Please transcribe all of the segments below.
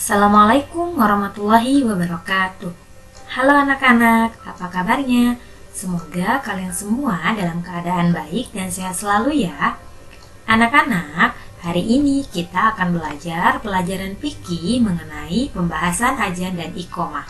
Assalamualaikum warahmatullahi wabarakatuh. Halo anak-anak, apa kabarnya? Semoga kalian semua dalam keadaan baik dan sehat selalu ya. Anak-anak, hari ini kita akan belajar pelajaran fikih mengenai pembahasan azan dan iqomah.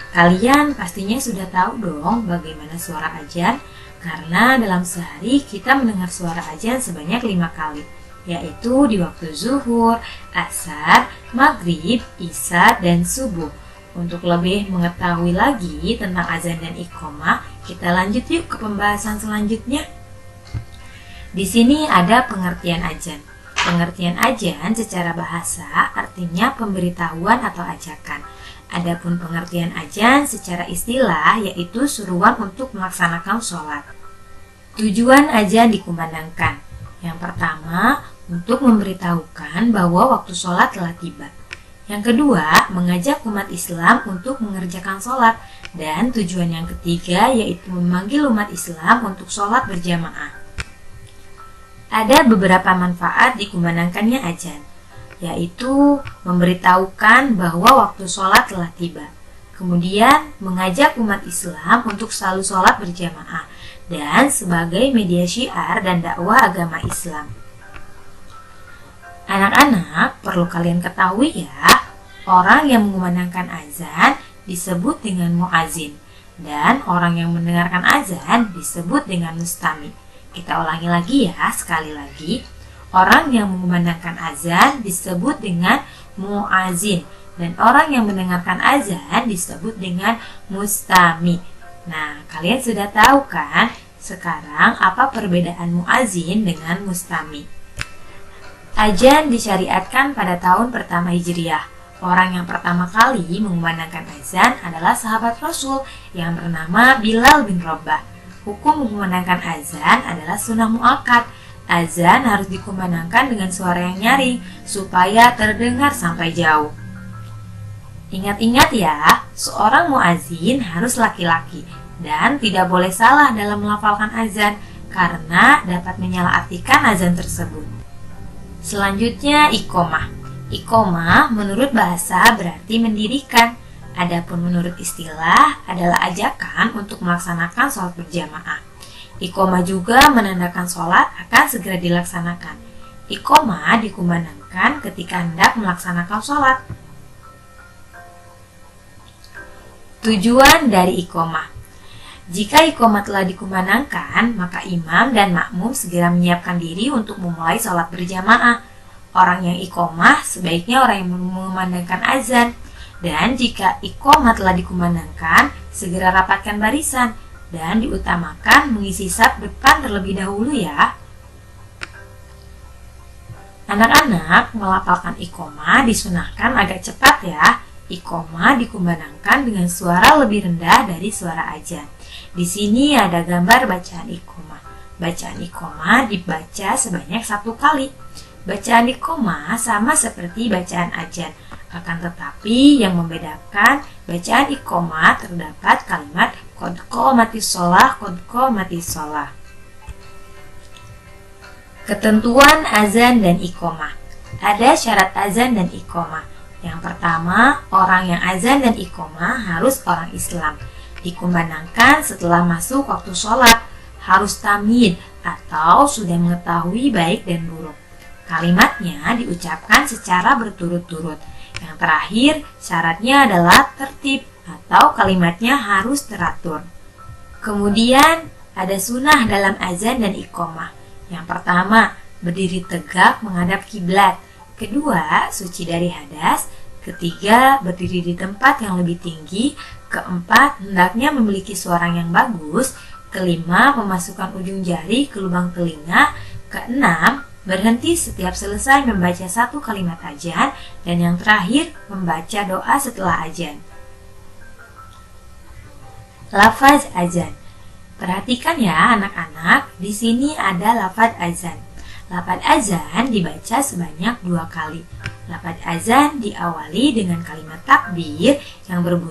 Kalian pastinya sudah tahu dong bagaimana suara azan, karena dalam sehari kita mendengar suara azan sebanyak 5 kali, yaitu di waktu zuhur, asar, maghrib, isya, dan subuh. Untuk lebih mengetahui lagi tentang azan dan iqomah, kita lanjut yuk ke pembahasan selanjutnya. Di sini ada pengertian azan. Pengertian azan secara bahasa artinya pemberitahuan atau ajakan. Adapun pengertian azan secara istilah yaitu seruan untuk melaksanakan sholat. Tujuan azan dikumandangkan. Yang pertama, untuk memberitahukan bahwa waktu sholat telah tiba. Yang kedua, mengajak umat Islam untuk mengerjakan sholat. Dan tujuan yang ketiga yaitu memanggil umat Islam untuk sholat berjamaah. Ada beberapa manfaat dikumandangkannya azan, yaitu memberitahukan bahwa waktu sholat telah tiba. Kemudian, mengajak umat Islam untuk selalu sholat berjamaah. Dan sebagai media syiar dan dakwah agama Islam. Anak-anak, perlu kalian ketahui ya, orang yang mengumandangkan azan disebut dengan muazin, dan orang yang mendengarkan azan disebut dengan mustami. Kita ulangi lagi ya, sekali lagi. Orang yang mengumandangkan azan disebut dengan muazin, dan orang yang mendengarkan azan disebut dengan mustami. Nah, kalian sudah tahu kan sekarang apa perbedaan muazin dengan mustami? Azan disyariatkan pada tahun pertama Hijriah. Orang yang pertama kali mengumandangkan azan adalah sahabat Rasul yang bernama Bilal bin Rabah. Hukum mengumandangkan azan adalah sunnah muakkad. Azan harus dikumandangkan dengan suara yang nyaring supaya terdengar sampai jauh. Ingat-ingat ya, seorang muazin harus laki-laki dan tidak boleh salah dalam melafalkan azan karena dapat menyalahartikan azan tersebut. Selanjutnya iqomah. Iqomah menurut bahasa berarti mendirikan. Adapun menurut istilah adalah ajakan untuk melaksanakan sholat berjamaah. Iqomah juga menandakan sholat akan segera dilaksanakan. Iqomah dikumandangkan ketika hendak melaksanakan sholat. Tujuan dari iqomah. Jika iqomah telah dikumandangkan, maka imam dan makmum segera menyiapkan diri untuk memulai sholat berjamaah. Orang yang iqomah sebaiknya orang yang mengumandangkan azan. Dan jika iqomah telah dikumandangkan, segera rapatkan barisan dan diutamakan mengisi saf depan terlebih dahulu ya. Anak-anak, melafalkan iqomah disunahkan agak cepat ya. Iqomah dikumandangkan dengan suara lebih rendah dari suara azan. Di sini ada gambar bacaan iqomah. Bacaan iqomah dibaca sebanyak 1 kali. Bacaan iqomah sama seperti bacaan azan. Akan tetapi yang membedakan bacaan iqomah terdapat kalimat qad qamatis shalah, qad qamatis shalah. Ketentuan azan dan iqomah. Ada syarat azan dan iqomah. Yang pertama, orang yang azan dan iqomah harus orang Islam. Dikumandangkan setelah masuk waktu sholat, harus tamyiz atau sudah mengetahui baik dan buruk. Kalimatnya diucapkan secara berturut-turut. Yang terakhir, syaratnya adalah tertib atau kalimatnya harus teratur. Kemudian, ada sunnah dalam azan dan iqomah. Yang pertama, berdiri tegak menghadap kiblat. Kedua, suci dari hadas. Ketiga, berdiri di tempat yang lebih tinggi. Keempat, hendaknya memiliki suara yang bagus. Kelima, memasukkan ujung jari ke lubang telinga. Keenam, berhenti setiap selesai membaca 1 kalimat azan. Dan yang terakhir, membaca doa setelah azan. Lafaz azan. Perhatikan ya anak-anak, di sini ada lafaz azan. Lafaz azan dibaca sebanyak 2 kali. Lafaz azan diawali dengan kalimat takbir yang berbunyi